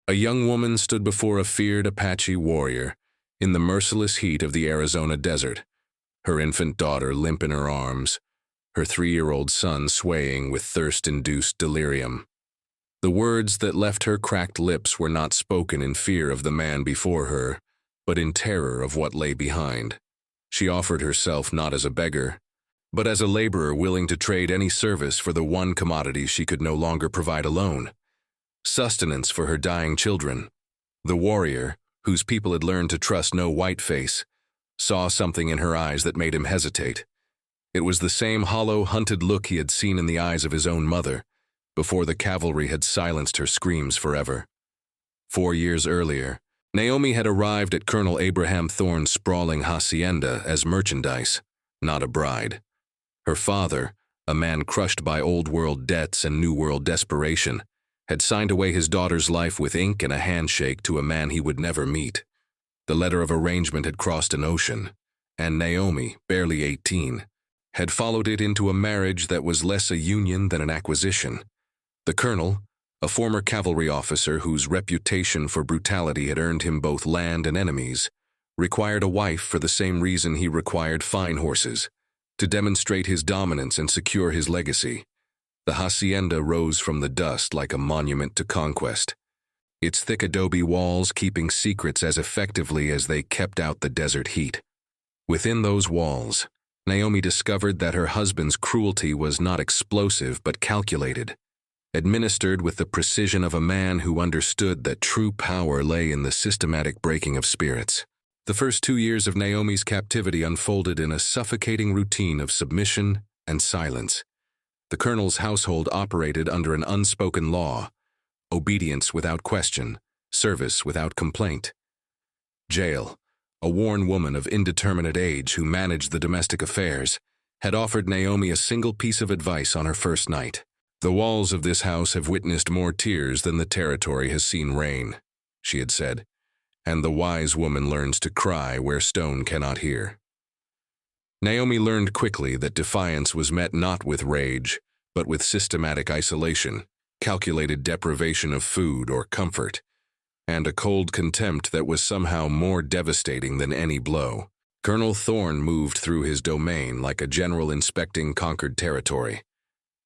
A young woman stood before a feared Apache warrior in the merciless heat of the Arizona desert, her infant daughter limp in her arms, her 3-year-old son swaying with thirst-induced delirium. The words that left her cracked lips were not spoken in fear of the man before her, but in terror of what lay behind. She offered herself not as a beggar, but as a laborer willing to trade any service for the one commodity she could no longer provide alone: sustenance for her dying children. The warrior, whose people had learned to trust no white face, saw something in her eyes that made him hesitate. It was the same hollow, hunted look he had seen in the eyes of his own mother, before the cavalry had silenced her screams forever. 4 years earlier, Naomi had arrived at Colonel Abraham Thorne's sprawling hacienda as merchandise, not a bride. Her father, a man crushed by old-world debts and new-world desperation, had signed away his daughter's life with ink and a handshake to a man he would never meet. The letter of arrangement had crossed an ocean, and Naomi, barely 18, had followed it into a marriage that was less a union than an acquisition. The colonel, a former cavalry officer whose reputation for brutality had earned him both land and enemies, required a wife for the same reason he required fine horses: to demonstrate his dominance and secure his legacy. The hacienda rose from the dust like a monument to conquest, its thick adobe walls keeping secrets as effectively as they kept out the desert heat. Within those walls, Naomi discovered that her husband's cruelty was not explosive but calculated, administered with the precision of a man who understood that true power lay in the systematic breaking of spirits. The first 2 years of Naomi's captivity unfolded in a suffocating routine of submission and silence. The colonel's household operated under an unspoken law: obedience without question, service without complaint. Jael, a worn woman of indeterminate age who managed the domestic affairs, had offered Naomi a single piece of advice on her first night. "The walls of this house have witnessed more tears than the territory has seen rain," she had said, "and the wise woman learns to cry where stone cannot hear." Naomi learned quickly that defiance was met not with rage, but with systematic isolation, calculated deprivation of food or comfort, and a cold contempt that was somehow more devastating than any blow. Colonel Thorne moved through his domain like a general inspecting conquered territory.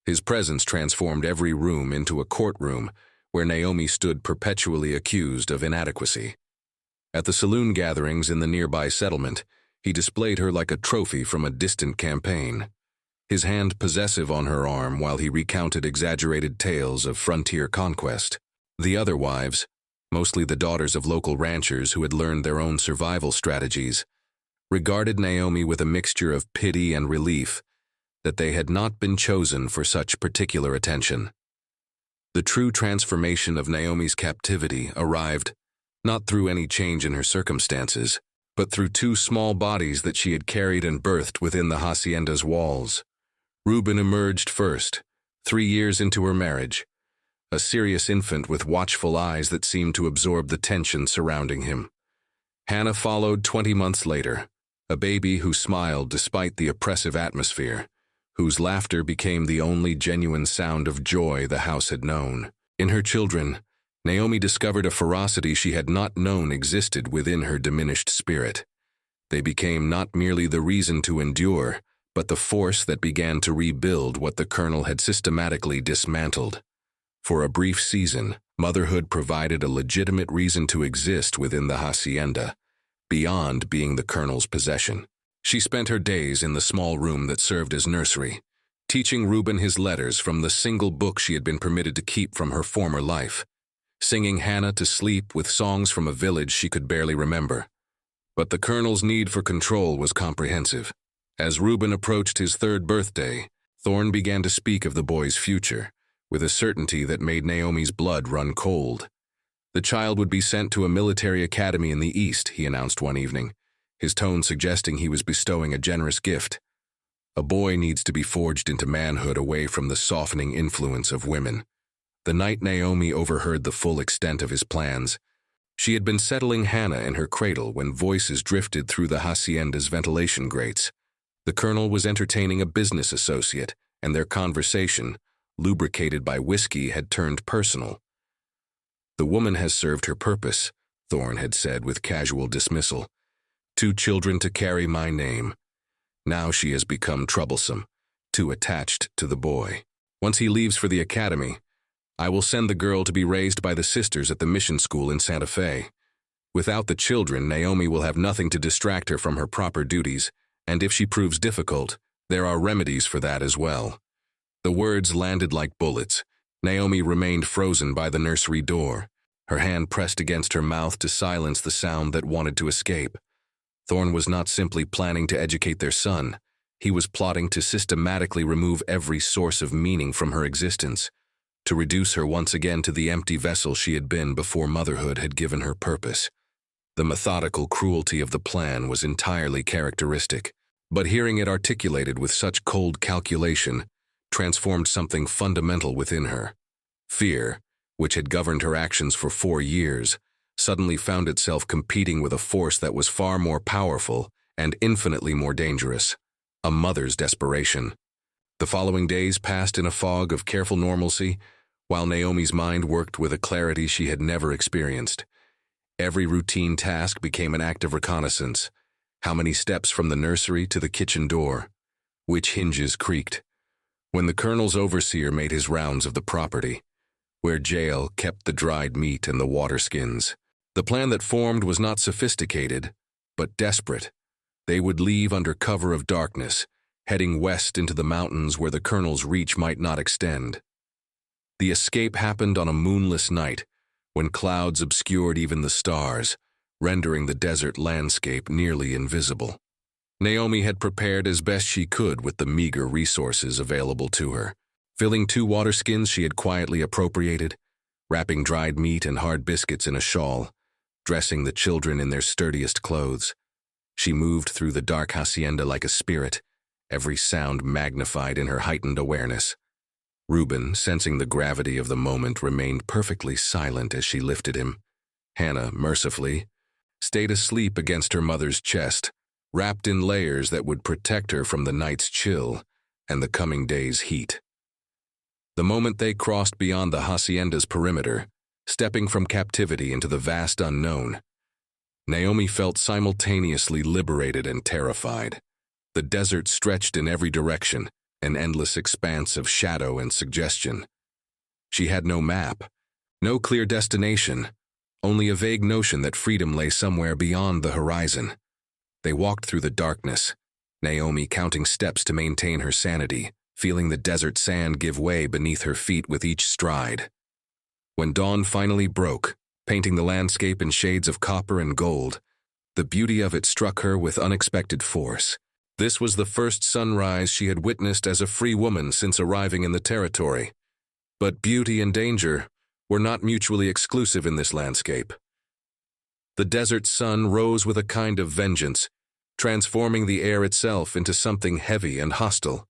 His presence transformed every room into a courtroom where Naomi stood perpetually accused of inadequacy. At the saloon gatherings in the nearby settlement, he displayed her like a trophy from a distant campaign, his hand possessive on her arm while he recounted exaggerated tales of frontier conquest. The other wives, mostly the daughters of local ranchers who had learned their own survival strategies, regarded Naomi with a mixture of pity and relief that they had not been chosen for such particular attention. The true transformation of Naomi's captivity arrived not through any change in her circumstances, but through 2 small bodies that she had carried and birthed within the hacienda's walls. Reuben emerged first, 3 years into her marriage, a serious infant with watchful eyes that seemed to absorb the tension surrounding him. Hannah followed 20 months later, a baby who smiled despite the oppressive atmosphere, whose laughter became the only genuine sound of joy the house had known. In her children, Naomi discovered a ferocity she had not known existed within her diminished spirit. They became not merely the reason to endure, but the force that began to rebuild what the colonel had systematically dismantled. For a brief season, motherhood provided a legitimate reason to exist within the hacienda, beyond being the colonel's possession. She spent her days in the small room that served as nursery, teaching Reuben his letters from the single book she had been permitted to keep from her former life, singing Hannah to sleep with songs from a village she could barely remember. But the colonel's need for control was comprehensive. As Reuben approached his 3rd birthday, Thorne began to speak of the boy's future, with a certainty that made Naomi's blood run cold. The child would be sent to a military academy in the East, he announced one evening, his tone suggesting he was bestowing a generous gift. A boy needs to be forged into manhood away from the softening influence of women. The night Naomi overheard the full extent of his plans, she had been settling Hannah in her cradle when voices drifted through the hacienda's ventilation grates. The colonel was entertaining a business associate, and their conversation, lubricated by whiskey, had turned personal. "The woman has served her purpose," Thorn had said with casual dismissal. "2 children to carry my name. Now she has become troublesome, too attached to the boy. Once he leaves for the academy, I will send the girl to be raised by the sisters at the mission school in Santa Fe. Without the children, Naomi will have nothing to distract her from her proper duties, and if she proves difficult, there are remedies for that as well." The words landed like bullets. Naomi remained frozen by the nursery door, her hand pressed against her mouth to silence the sound that wanted to escape. Thorn was not simply planning to educate their son. He was plotting to systematically remove every source of meaning from her existence, to reduce her once again to the empty vessel she had been before motherhood had given her purpose. The methodical cruelty of the plan was entirely characteristic, but hearing it articulated with such cold calculation transformed something fundamental within her. Fear, which had governed her actions for 4 years, suddenly found itself competing with a force that was far more powerful and infinitely more dangerous: a mother's desperation. The following days passed in a fog of careful normalcy, while Naomi's mind worked with a clarity she had never experienced. Every routine task became an act of reconnaissance. How many steps from the nursery to the kitchen door? Which hinges creaked? When the colonel's overseer made his rounds of the property, where Jael kept the dried meat and the water skins. The plan that formed was not sophisticated, but desperate. They would leave under cover of darkness, heading west into the mountains where the colonel's reach might not extend. The escape happened on a moonless night, when clouds obscured even the stars, rendering the desert landscape nearly invisible. Naomi had prepared as best she could with the meager resources available to her. Filling 2 water skins she had quietly appropriated, wrapping dried meat and hard biscuits in a shawl, dressing the children in their sturdiest clothes. She moved through the dark hacienda like a spirit, every sound magnified in her heightened awareness. Reuben, sensing the gravity of the moment, remained perfectly silent as she lifted him. Hannah, mercifully, stayed asleep against her mother's chest, wrapped in layers that would protect her from the night's chill and the coming day's heat. The moment they crossed beyond the hacienda's perimeter, stepping from captivity into the vast unknown, Naomi felt simultaneously liberated and terrified. The desert stretched in every direction, an endless expanse of shadow and suggestion. She had no map, no clear destination, only a vague notion that freedom lay somewhere beyond the horizon. They walked through the darkness, Naomi counting steps to maintain her sanity, feeling the desert sand give way beneath her feet with each stride. When dawn finally broke, painting the landscape in shades of copper and gold, the beauty of it struck her with unexpected force. This was the first sunrise she had witnessed as a free woman since arriving in the territory. But beauty and danger were not mutually exclusive in this landscape. The desert sun rose with a kind of vengeance, transforming the air itself into something heavy and hostile.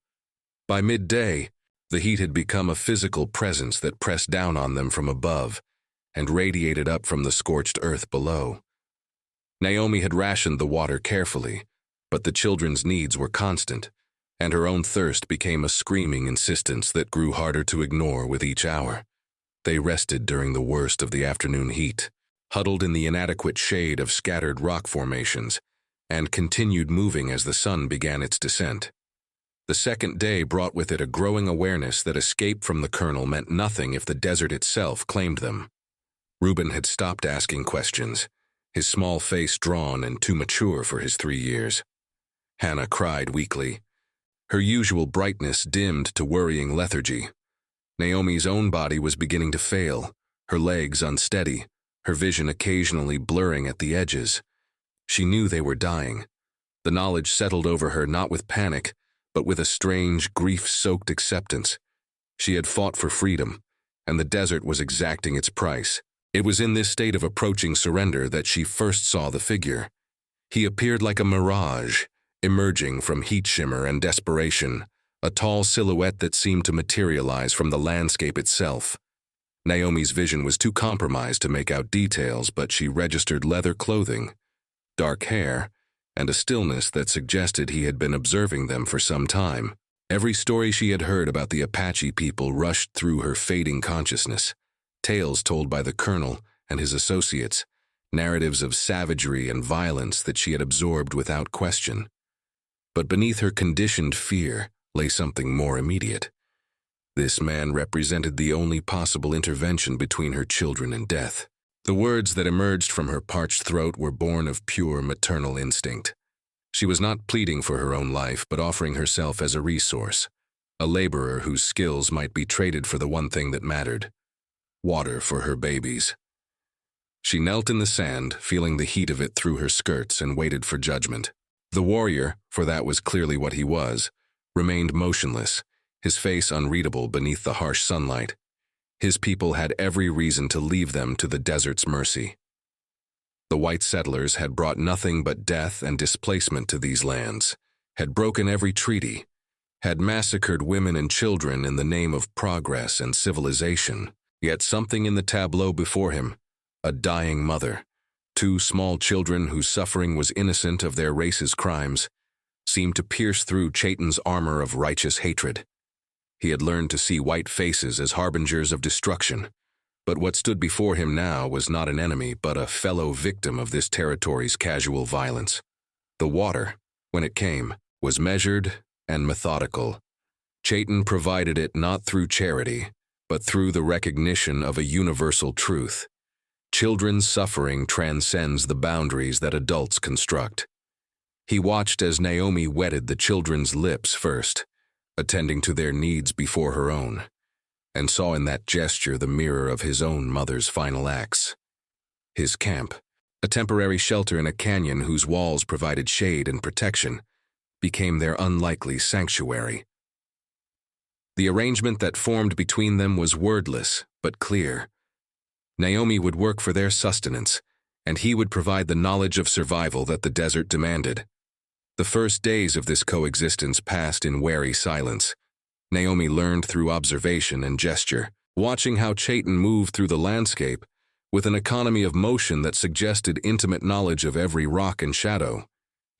By midday, the heat had become a physical presence that pressed down on them from above and radiated up from the scorched earth below. Naomi had rationed the water carefully, but the children's needs were constant, and her own thirst became a screaming insistence that grew harder to ignore with each hour. They rested during the worst of the afternoon heat, huddled in the inadequate shade of scattered rock formations, and continued moving as the sun began its descent. The second day brought with it a growing awareness that escape from the colonel meant nothing if the desert itself claimed them. Reuben had stopped asking questions, his small face drawn and too mature for his 3 years. Hannah cried weakly, her usual brightness dimmed to worrying lethargy. Naomi's own body was beginning to fail, her legs unsteady, her vision occasionally blurring at the edges. She knew they were dying. The knowledge settled over her not with panic, but with a strange, grief-soaked acceptance. She had fought for freedom, and the desert was exacting its price. It was in this state of approaching surrender that she first saw the figure. He appeared like a mirage, emerging from heat shimmer and desperation, a tall silhouette that seemed to materialize from the landscape itself. Naomi's vision was too compromised to make out details, but she registered leather clothing, dark hair, and a stillness that suggested he had been observing them for some time. Every story she had heard about the Apache people rushed through her fading consciousness, tales told by the colonel and his associates, narratives of savagery and violence that she had absorbed without question. But beneath her conditioned fear lay something more immediate. This man represented the only possible intervention between her children and death. The words that emerged from her parched throat were born of pure maternal instinct. She was not pleading for her own life, but offering herself as a resource, a laborer whose skills might be traded for the one thing that mattered: water for her babies. She knelt in the sand, feeling the heat of it through her skirts, and waited for judgment. The warrior, for that was clearly what he was, remained motionless, his face unreadable beneath the harsh sunlight. His people had every reason to leave them to the desert's mercy. The white settlers had brought nothing but death and displacement to these lands, had broken every treaty, had massacred women and children in the name of progress and civilization. Yet something in the tableau before him, a dying mother, two small children whose suffering was innocent of their race's crimes, seemed to pierce through Chaitin's armor of righteous hatred. He had learned to see white faces as harbingers of destruction, but what stood before him now was not an enemy, but a fellow victim of this territory's casual violence. The water, when it came, was measured and methodical. Chaitin provided it not through charity, but through the recognition of a universal truth. Children's suffering transcends the boundaries that adults construct. He watched as Naomi wetted the children's lips first, attending to their needs before her own, and saw in that gesture the mirror of his own mother's final acts. His camp, a temporary shelter in a canyon whose walls provided shade and protection, became their unlikely sanctuary. The arrangement that formed between them was wordless, but clear. Naomi would work for their sustenance, and he would provide the knowledge of survival that the desert demanded. The first days of this coexistence passed in wary silence. Naomi learned through observation and gesture, watching how Chaitin moved through the landscape with an economy of motion that suggested intimate knowledge of every rock and shadow.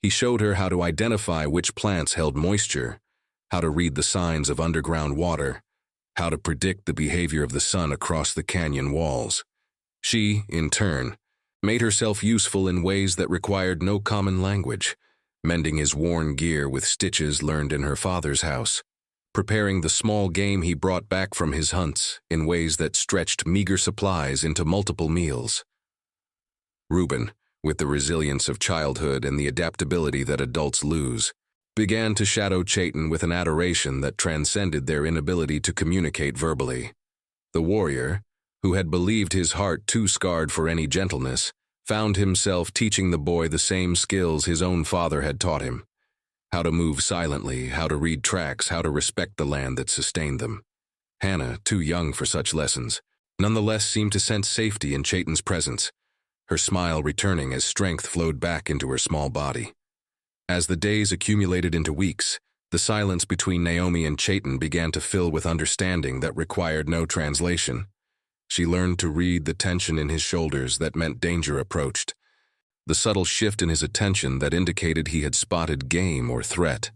He showed her how to identify which plants held moisture, how to read the signs of underground water, how to predict the behavior of the sun across the canyon walls. She, in turn, made herself useful in ways that required no common language, mending his worn gear with stitches learned in her father's house, preparing the small game he brought back from his hunts in ways that stretched meager supplies into multiple meals. Reuben, with the resilience of childhood and the adaptability that adults lose, began to shadow Chaitin with an adoration that transcended their inability to communicate verbally. The warrior, who had believed his heart too scarred for any gentleness, found himself teaching the boy the same skills his own father had taught him: how to move silently, how to read tracks, how to respect the land that sustained them. Hannah, too young for such lessons, nonetheless seemed to sense safety in Chaitin's presence, her smile returning as strength flowed back into her small body. As the days accumulated into weeks, the silence between Naomi and Chaitin began to fill with understanding that required no translation. She learned to read the tension in his shoulders that meant danger approached, the subtle shift in his attention that indicated he had spotted game or threat.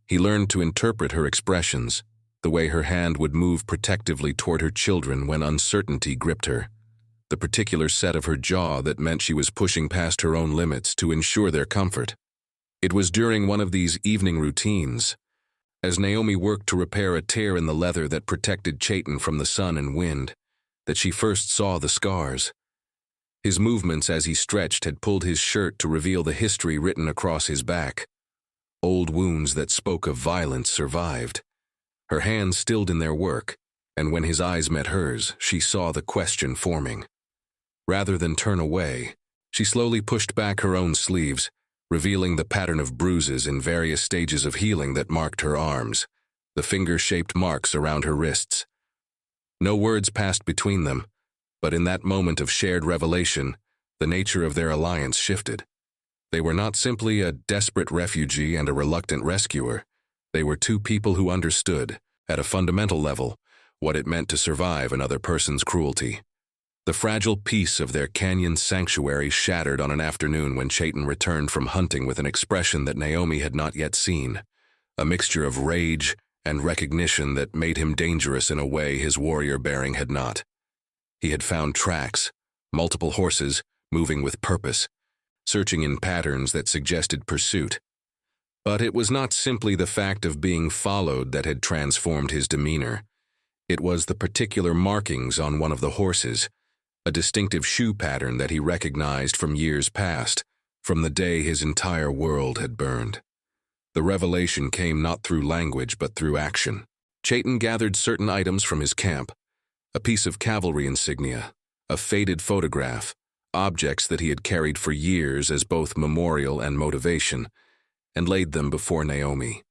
He learned to interpret her expressions, the way her hand would move protectively toward her children when uncertainty gripped her, the particular set of her jaw that meant she was pushing past her own limits to ensure their comfort. It was during one of these evening routines, as Naomi worked to repair a tear in the leather that protected Chaitin from the sun and wind, that she first saw the scars. His movements as he stretched had pulled his shirt to reveal the history written across his back. Old wounds that spoke of violence survived. Her hands stilled in their work, and when his eyes met hers, she saw the question forming. Rather than turn away, she slowly pushed back her own sleeves, revealing the pattern of bruises in various stages of healing that marked her arms, the finger-shaped marks around her wrists. No words passed between them, but in that moment of shared revelation, the nature of their alliance shifted. They were not simply a desperate refugee and a reluctant rescuer. They were two people who understood, at a fundamental level, what it meant to survive another person's cruelty. The fragile peace of their canyon sanctuary shattered on an afternoon when Chaitin returned from hunting with an expression that Naomi had not yet seen, a mixture of rage and recognition that made him dangerous in a way his warrior bearing had not. He had found tracks, multiple horses, moving with purpose, searching in patterns that suggested pursuit. But it was not simply the fact of being followed that had transformed his demeanor. It was the particular markings on one of the horses, a distinctive shoe pattern that he recognized from years past, from the day his entire world had burned. The revelation came not through language but through action. Chayton gathered certain items from his camp, a piece of cavalry insignia, a faded photograph, objects that he had carried for years as both memorial and motivation, and laid them before Naomi.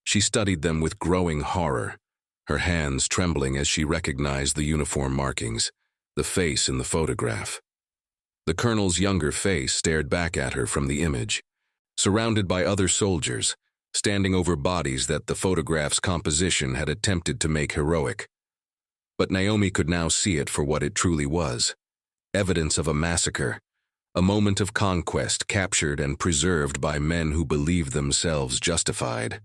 She studied them with growing horror, her hands trembling as she recognized the uniform markings, the face in the photograph. The colonel's younger face stared back at her from the image, surrounded by other soldiers, standing over bodies that the photograph's composition had attempted to make heroic. But Naomi could now see it for what it truly was, evidence of a massacre, a moment of conquest captured and preserved by men who believed themselves justified.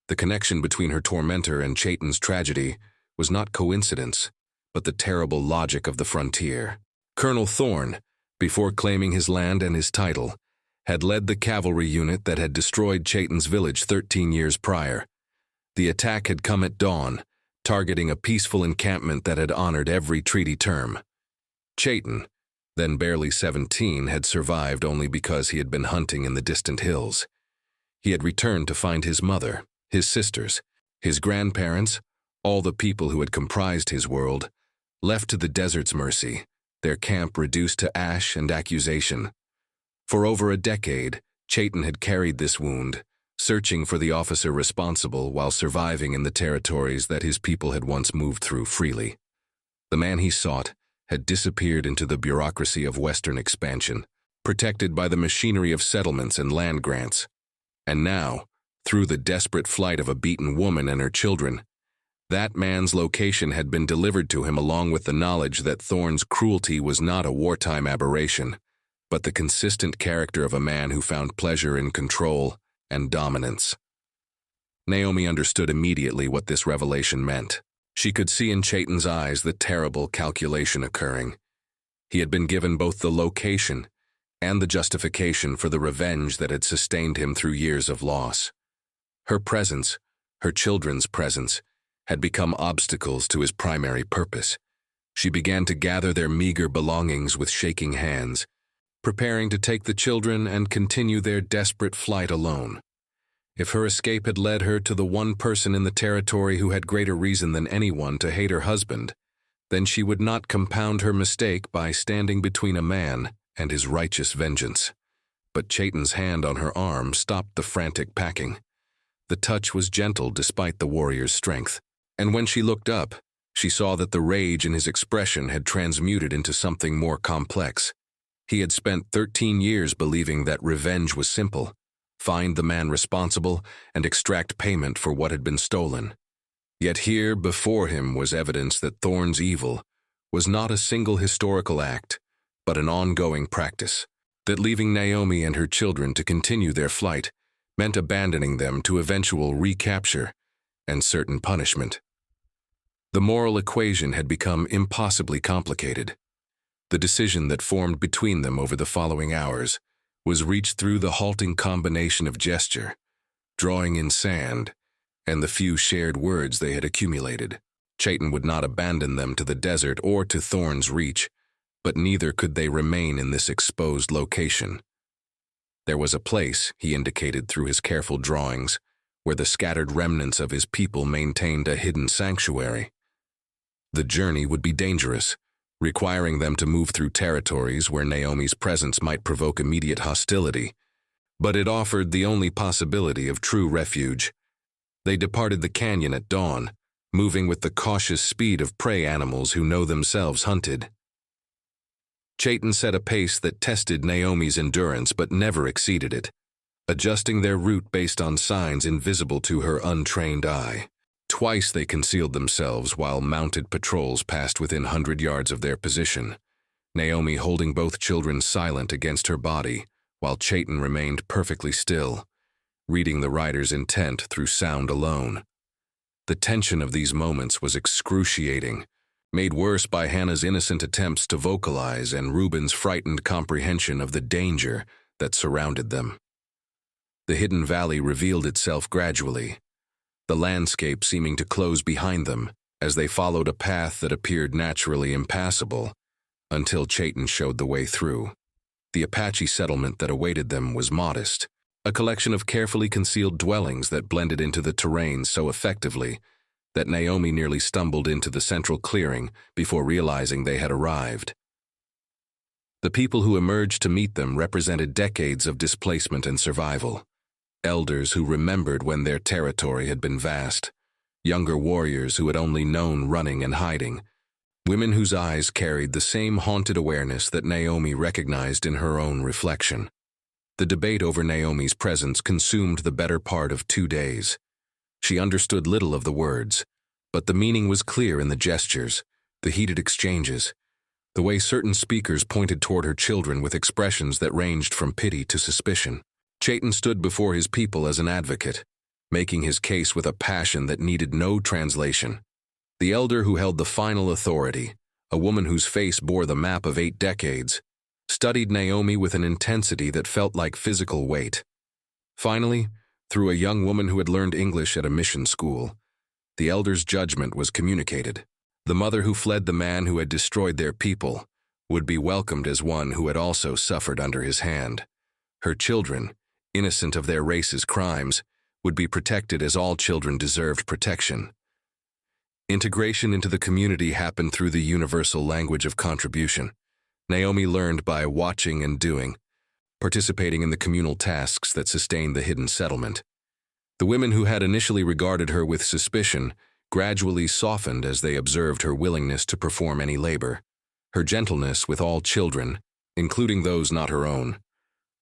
The connection between her tormentor and Chayton's tragedy was not coincidence, but the terrible logic of the frontier. Colonel Thorne, before claiming his land and his title, had led the cavalry unit that had destroyed Chayton's village 13 years prior. The attack had come at dawn, targeting a peaceful encampment that had honored every treaty term. Chayton, then barely 17, had survived only because he had been hunting in the distant hills. He had returned to find his mother, his sisters, his grandparents, all the people who had comprised his world, left to the desert's mercy, their camp reduced to ash and accusation. For over a decade, Chayton had carried this wound, searching for the officer responsible while surviving in the territories that his people had once moved through freely. The man he sought had disappeared into the bureaucracy of Western expansion, protected by the machinery of settlements and land grants. And now, through the desperate flight of a beaten woman and her children, that man's location had been delivered to him along with the knowledge that Thorne's cruelty was not a wartime aberration, but the consistent character of a man who found pleasure in control and dominance. Naomi understood immediately what this revelation meant. She could see in Chayton's eyes the terrible calculation occurring. He had been given both the location and the justification for the revenge that had sustained him through years of loss. Her presence, her children's presence, had become obstacles to his primary purpose. She began to gather their meager belongings with shaking hands, preparing to take the children and continue their desperate flight alone. If her escape had led her to the one person in the territory who had greater reason than anyone to hate her husband, then she would not compound her mistake by standing between a man and his righteous vengeance. But Chayton's hand on her arm stopped the frantic packing. The touch was gentle despite the warrior's strength, and when she looked up, she saw that the rage in his expression had transmuted into something more complex. He had spent 13 years believing that revenge was simple: find the man responsible and extract payment for what had been stolen. Yet here before him was evidence that Thorne's evil was not a single historical act, but an ongoing practice, that leaving Naomi and her children to continue their flight meant abandoning them to eventual recapture and certain punishment. The moral equation had become impossibly complicated. The decision that formed between them over the following hours was reached through the halting combination of gesture, drawing in sand, and the few shared words they had accumulated. Chayton would not abandon them to the desert or to Thorne's reach, but neither could they remain in this exposed location. There was a place, he indicated through his careful drawings, where the scattered remnants of his people maintained a hidden sanctuary. The journey would be dangerous, requiring them to move through territories where Naomi's presence might provoke immediate hostility, but it offered the only possibility of true refuge. They departed the canyon at dawn, moving with the cautious speed of prey animals who know themselves hunted. Chayton set a pace that tested Naomi's endurance but never exceeded it, adjusting their route based on signs invisible to her untrained eye. Twice they concealed themselves while mounted patrols passed within 100 yards of their position, Naomi holding both children silent against her body, while Chayton remained perfectly still, reading the rider's intent through sound alone. The tension of these moments was excruciating, made worse by Hannah's innocent attempts to vocalize and Reuben's frightened comprehension of the danger that surrounded them. The hidden valley revealed itself gradually, the landscape seeming to close behind them as they followed a path that appeared naturally impassable until Chayton showed the way through. The Apache settlement that awaited them was modest, a collection of carefully concealed dwellings that blended into the terrain so effectively that Naomi nearly stumbled into the central clearing before realizing they had arrived. The people who emerged to meet them represented decades of displacement and survival. Elders who remembered when their territory had been vast, younger warriors who had only known running and hiding, women whose eyes carried the same haunted awareness that Naomi recognized in her own reflection. The debate over Naomi's presence consumed the better part of 2 days. She understood little of the words, but the meaning was clear in the gestures, the heated exchanges, the way certain speakers pointed toward her children with expressions that ranged from pity to suspicion. Chayton stood before his people as an advocate, making his case with a passion that needed no translation. The elder who held the final authority, a woman whose face bore the map of 8 decades, studied Naomi with an intensity that felt like physical weight. Finally, through a young woman who had learned English at a mission school, the elder's judgment was communicated. The mother who fled the man who had destroyed their people would be welcomed as one who had also suffered under his hand. Her children, innocent of their race's crimes, would be protected as all children deserved protection. Integration into the community happened through the universal language of contribution. Naomi learned by watching and doing, participating in the communal tasks that sustained the hidden settlement. The women who had initially regarded her with suspicion gradually softened as they observed her willingness to perform any labor, her gentleness with all children, including those not her own,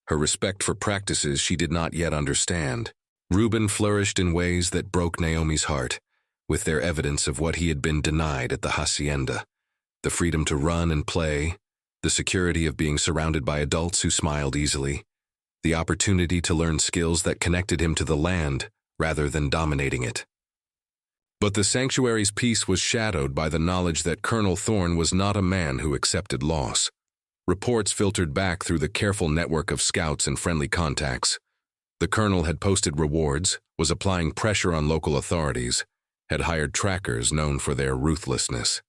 her respect for practices she did not yet understand. Reuben flourished in ways that broke Naomi's heart, with their evidence of what he had been denied at the hacienda, the freedom to run and play, the security of being surrounded by adults who smiled easily, the opportunity to learn skills that connected him to the land rather than dominating it. But the sanctuary's peace was shadowed by the knowledge that Colonel Thorne was not a man who accepted loss. Reports filtered back through the careful network of scouts and friendly contacts. The colonel had posted rewards, was applying pressure on local authorities, had hired trackers known for their ruthlessness.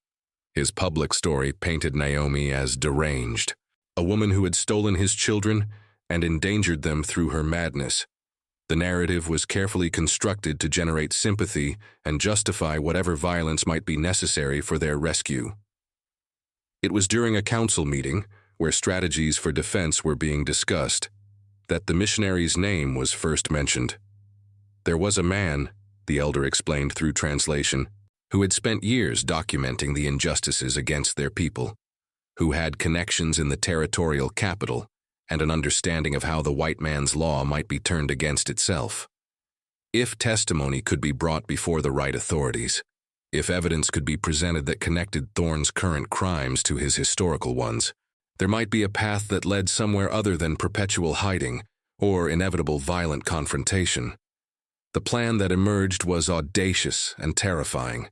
His public story painted Naomi as deranged, a woman who had stolen his children and endangered them through her madness. The narrative was carefully constructed to generate sympathy and justify whatever violence might be necessary for their rescue. It was during a council meeting, where strategies for defense were being discussed, that the missionary's name was first mentioned. There was a man, the elder explained through translation, who had spent years documenting the injustices against their people, who had connections in the territorial capital and an understanding of how the white man's law might be turned against itself. If testimony could be brought before the right authorities, if evidence could be presented that connected Thorne's current crimes to his historical ones, there might be a path that led somewhere other than perpetual hiding or inevitable violent confrontation. The plan that emerged was audacious and terrifying.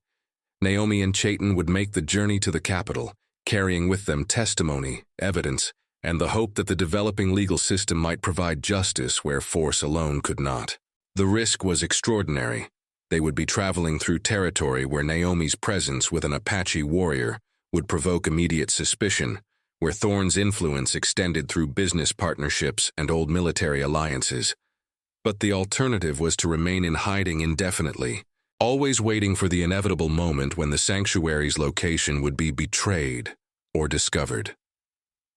Naomi and Chayton would make the journey to the capital, carrying with them testimony, evidence, and the hope that the developing legal system might provide justice where force alone could not. The risk was extraordinary. They would be traveling through territory where Naomi's presence with an Apache warrior would provoke immediate suspicion, where Thorne's influence extended through business partnerships and old military alliances. But the alternative was to remain in hiding indefinitely, always waiting for the inevitable moment when the sanctuary's location would be betrayed or discovered.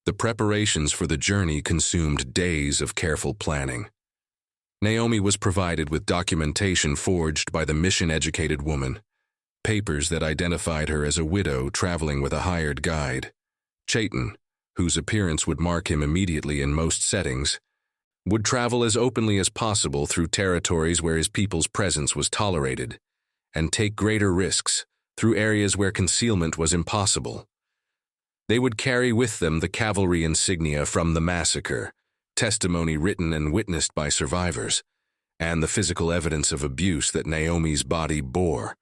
The preparations for the journey consumed days of careful planning. Naomi was provided with documentation forged by the mission-educated woman, papers that identified her as a widow traveling with a hired guide. Chayton, whose appearance would mark him immediately in most settings, would travel as openly as possible through territories where his people's presence was tolerated, and take greater risks through areas where concealment was impossible. They would carry with them the cavalry insignia from the massacre, testimony written and witnessed by survivors, and the physical evidence of abuse that Naomi's body bore,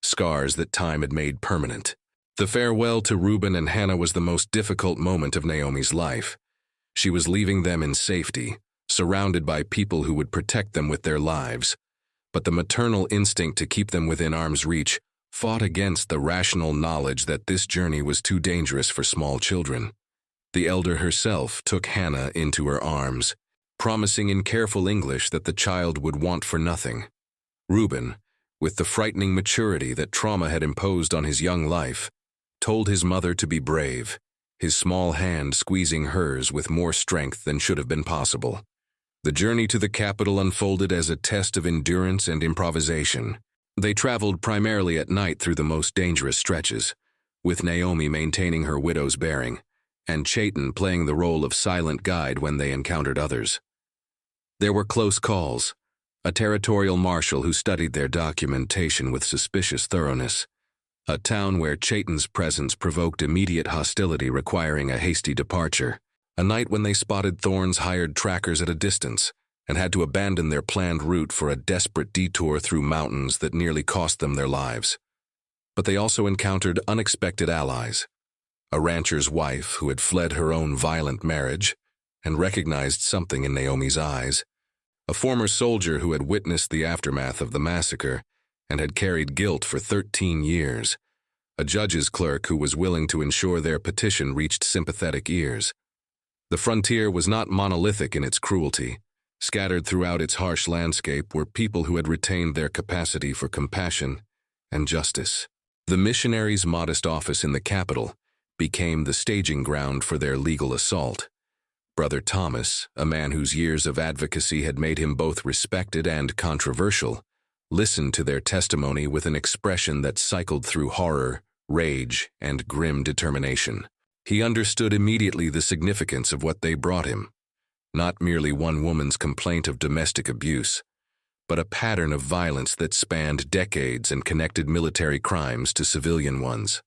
scars that time had made permanent. The farewell to Reuben and Hannah was the most difficult moment of Naomi's life. She was leaving them in safety, surrounded by people who would protect them with their lives. But the maternal instinct to keep them within arm's reach fought against the rational knowledge that this journey was too dangerous for small children. The elder herself took Hannah into her arms, promising in careful English that the child would want for nothing. Reuben, with the frightening maturity that trauma had imposed on his young life, told his mother to be brave, his small hand squeezing hers with more strength than should have been possible. The journey to the capital unfolded as a test of endurance and improvisation. They traveled primarily at night through the most dangerous stretches, with Naomi maintaining her widow's bearing, and Chayton playing the role of silent guide when they encountered others. There were close calls, a territorial marshal who studied their documentation with suspicious thoroughness, a town where Chayton's presence provoked immediate hostility requiring a hasty departure, a night when they spotted Thorne's hired trackers at a distance and had to abandon their planned route for a desperate detour through mountains that nearly cost them their lives. But they also encountered unexpected allies, a rancher's wife who had fled her own violent marriage and recognized something in Naomi's eyes, a former soldier who had witnessed the aftermath of the massacre and had carried guilt for 13 years, a judge's clerk who was willing to ensure their petition reached sympathetic ears. The frontier was not monolithic in its cruelty. Scattered throughout its harsh landscape were people who had retained their capacity for compassion and justice. The missionaries' modest office in the capital became the staging ground for their legal assault. Brother Thomas, a man whose years of advocacy had made him both respected and controversial, listened to their testimony with an expression that cycled through horror, rage, and grim determination. He understood immediately the significance of what they brought him. Not merely one woman's complaint of domestic abuse, but a pattern of violence that spanned decades and connected military crimes to civilian ones.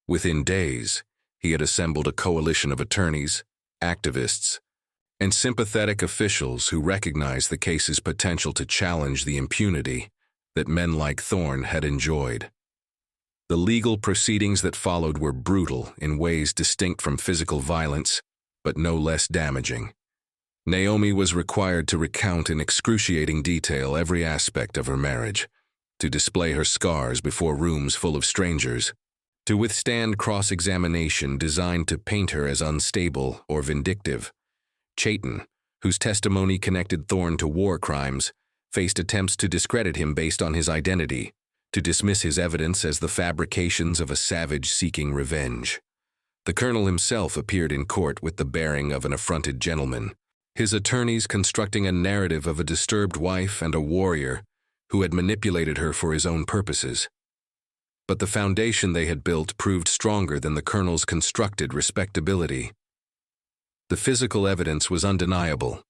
Within days, he had assembled a coalition of attorneys, activists, and sympathetic officials who recognized the case's potential to challenge the impunity that men like Thorne had enjoyed. The legal proceedings that followed were brutal in ways distinct from physical violence, but no less damaging. Naomi was required to recount in excruciating detail every aspect of her marriage, to display her scars before rooms full of strangers, to withstand cross-examination designed to paint her as unstable or vindictive. Chayton, whose testimony connected Thorne to war crimes, faced attempts to discredit him based on his identity, to dismiss his evidence as the fabrications of a savage seeking revenge. The colonel himself appeared in court with the bearing of an affronted gentleman, his attorneys constructing a narrative of a disturbed wife and a warrior who had manipulated her for his own purposes. But the foundation they had built proved stronger than the colonel's constructed respectability. The physical evidence was undeniable.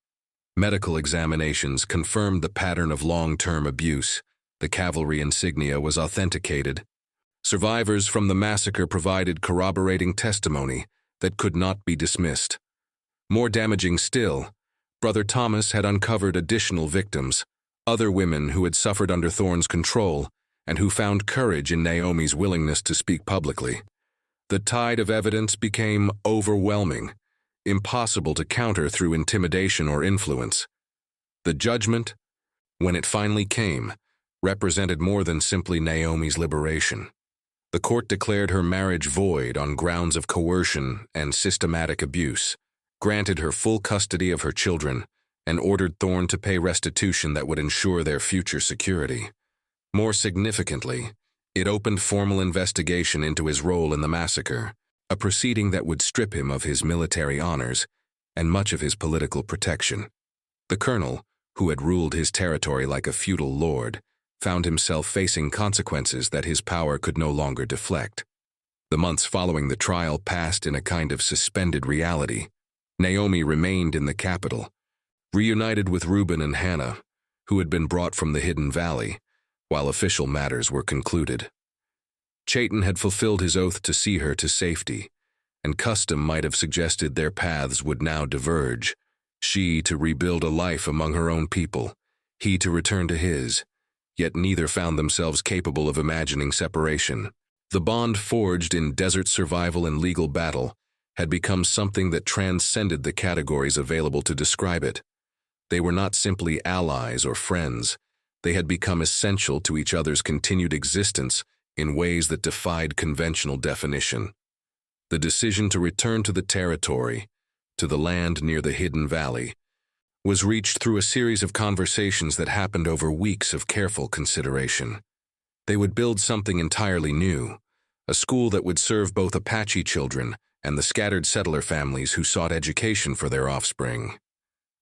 Medical examinations confirmed the pattern of long-term abuse. The cavalry insignia was authenticated. Survivors from the massacre provided corroborating testimony that could not be dismissed. More damaging still, Brother Thomas had uncovered additional victims, other women who had suffered under Thorne's control and who found courage in Naomi's willingness to speak publicly. The tide of evidence became overwhelming, impossible to counter through intimidation or influence. The judgment, when it finally came, represented more than simply Naomi's liberation. The court declared her marriage void on grounds of coercion and systematic abuse, granted her full custody of her children, and ordered Thorne to pay restitution that would ensure their future security. More significantly, it opened formal investigation into his role in the massacre, a proceeding that would strip him of his military honors and much of his political protection. The colonel, who had ruled his territory like a feudal lord, found himself facing consequences that his power could no longer deflect. The months following the trial passed in a kind of suspended reality. Naomi remained in the capital, reunited with Reuben and Hannah, who had been brought from the hidden valley, while official matters were concluded. Chayton had fulfilled his oath to see her to safety, and custom might have suggested their paths would now diverge, she to rebuild a life among her own people, he to return to his, yet neither found themselves capable of imagining separation. The bond forged in desert survival and legal battle had become something that transcended the categories available to describe it. They were not simply allies or friends. They had become essential to each other's continued existence in ways that defied conventional definition. The decision to return to the territory, to the land near the hidden valley, was reached through a series of conversations that happened over weeks of careful consideration. They would build something entirely new, a school that would serve both Apache children and the scattered settler families who sought education for their offspring.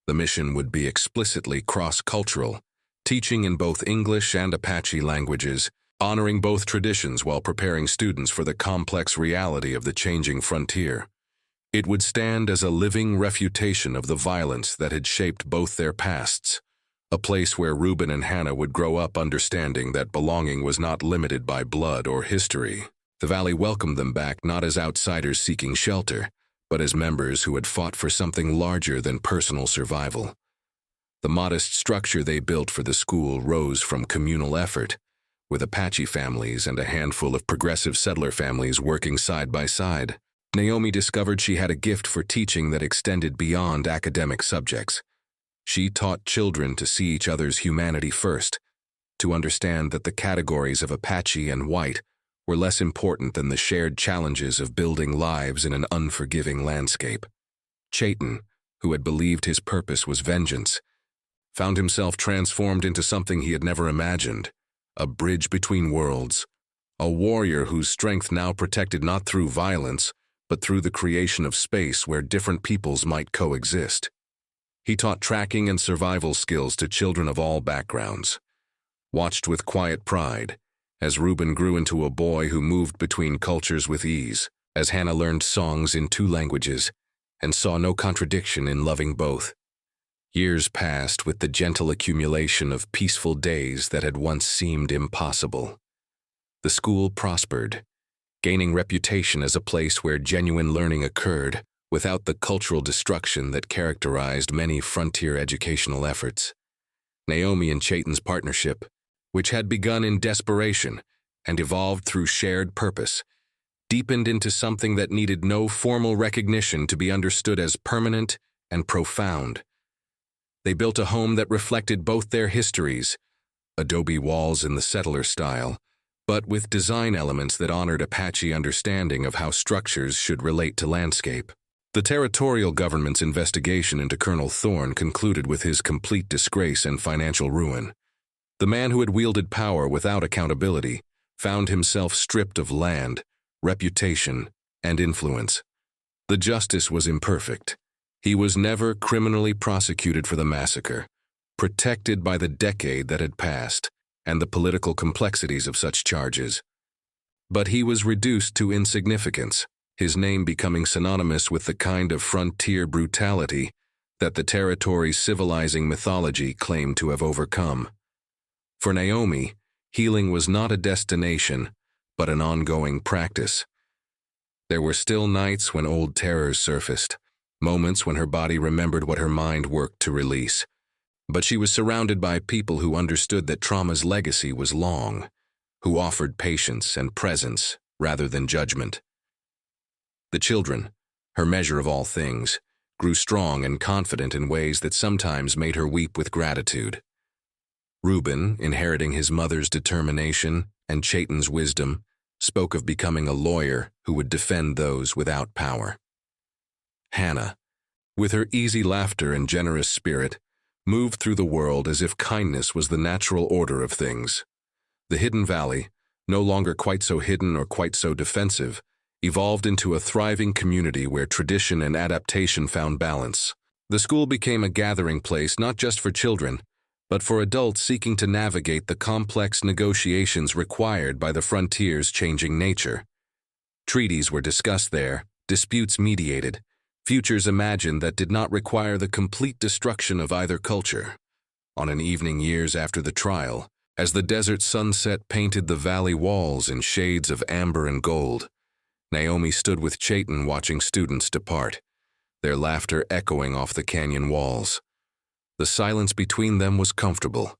The mission would be explicitly cross-cultural, teaching in both English and Apache languages, honoring both traditions while preparing students for the complex reality of the changing frontier. It would stand as a living refutation of the violence that had shaped both their pasts, a place where Reuben and Hannah would grow up understanding that belonging was not limited by blood or history. The valley welcomed them back not as outsiders seeking shelter, but as members who had fought for something larger than personal survival. The modest structure they built for the school rose from communal effort, with Apache families and a handful of progressive settler families working side by side. Naomi discovered she had a gift for teaching that extended beyond academic subjects. She taught children to see each other's humanity first, to understand that the categories of Apache and white were less important than the shared challenges of building lives in an unforgiving landscape. Chayton, who had believed his purpose was vengeance, found himself transformed into something he had never imagined, a bridge between worlds, a warrior whose strength now protected not through violence, but through the creation of space where different peoples might coexist. He taught tracking and survival skills to children of all backgrounds, watched with quiet pride as Reuben grew into a boy who moved between cultures with ease, as Hannah learned songs in 2 languages and saw no contradiction in loving both. Years passed with the gentle accumulation of peaceful days that had once seemed impossible. The school prospered, gaining reputation as a place where genuine learning occurred without the cultural destruction that characterized many frontier educational efforts. Naomi and Chayton's partnership, which had begun in desperation and evolved through shared purpose, deepened into something that needed no formal recognition to be understood as permanent and profound. They built a home that reflected both their histories, adobe walls in the settler style, but with design elements that honored Apache understanding of how structures should relate to landscape. The territorial government's investigation into Colonel Thorne concluded with his complete disgrace and financial ruin. The man who had wielded power without accountability found himself stripped of land, reputation, and influence. The justice was imperfect. He was never criminally prosecuted for the massacre, protected by the decade that had passed and the political complexities of such charges. But he was reduced to insignificance, his name becoming synonymous with the kind of frontier brutality that the territory's civilizing mythology claimed to have overcome. For Naomi, healing was not a destination, but an ongoing practice. There were still nights when old terrors surfaced, moments when her body remembered what her mind worked to release. But she was surrounded by people who understood that trauma's legacy was long, who offered patience and presence rather than judgment. The children, her measure of all things, grew strong and confident in ways that sometimes made her weep with gratitude. Reuben, inheriting his mother's determination and Chayton's wisdom, spoke of becoming a lawyer who would defend those without power. Hannah, with her easy laughter and generous spirit, moved through the world as if kindness was the natural order of things. The hidden valley, no longer quite so hidden or quite so defensive, evolved into a thriving community where tradition and adaptation found balance. The school became a gathering place not just for children, but for adults seeking to navigate the complex negotiations required by the frontier's changing nature. Treaties were discussed there, disputes mediated, futures imagined that did not require the complete destruction of either culture. On an evening years after the trial, as the desert sunset painted the valley walls in shades of amber and gold, Naomi stood with Chayton watching students depart, their laughter echoing off the canyon walls. The silence between them was comfortable,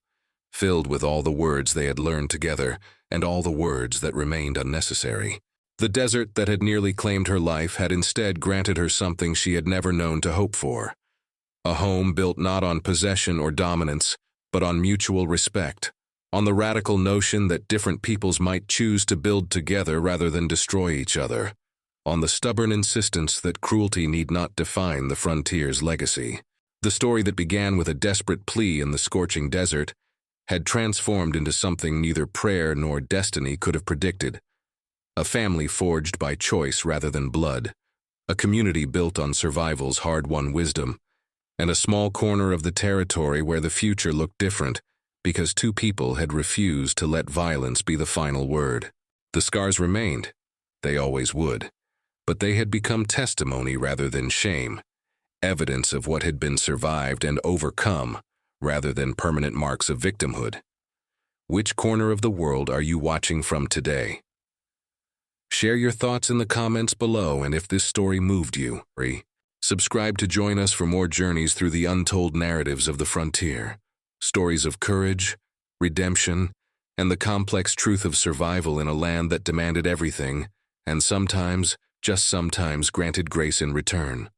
filled with all the words they had learned together and all the words that remained unnecessary. The desert that had nearly claimed her life had instead granted her something she had never known to hope for. A home built not on possession or dominance, but on mutual respect, on the radical notion that different peoples might choose to build together rather than destroy each other, on the stubborn insistence that cruelty need not define the frontier's legacy. The story that began with a desperate plea in the scorching desert had transformed into something neither prayer nor destiny could have predicted. A family forged by choice rather than blood, a community built on survival's hard-won wisdom, and a small corner of the territory where the future looked different because two people had refused to let violence be the final word. The scars remained. They always would. But they had become testimony rather than shame, evidence of what had been survived and overcome rather than permanent marks of victimhood. Which corner of the world are you watching from today? Share your thoughts in the comments below, and if this story moved you, subscribe to join us for more journeys through the untold narratives of the frontier. Stories of courage, redemption, and the complex truth of survival in a land that demanded everything, and sometimes, just sometimes, granted grace in return.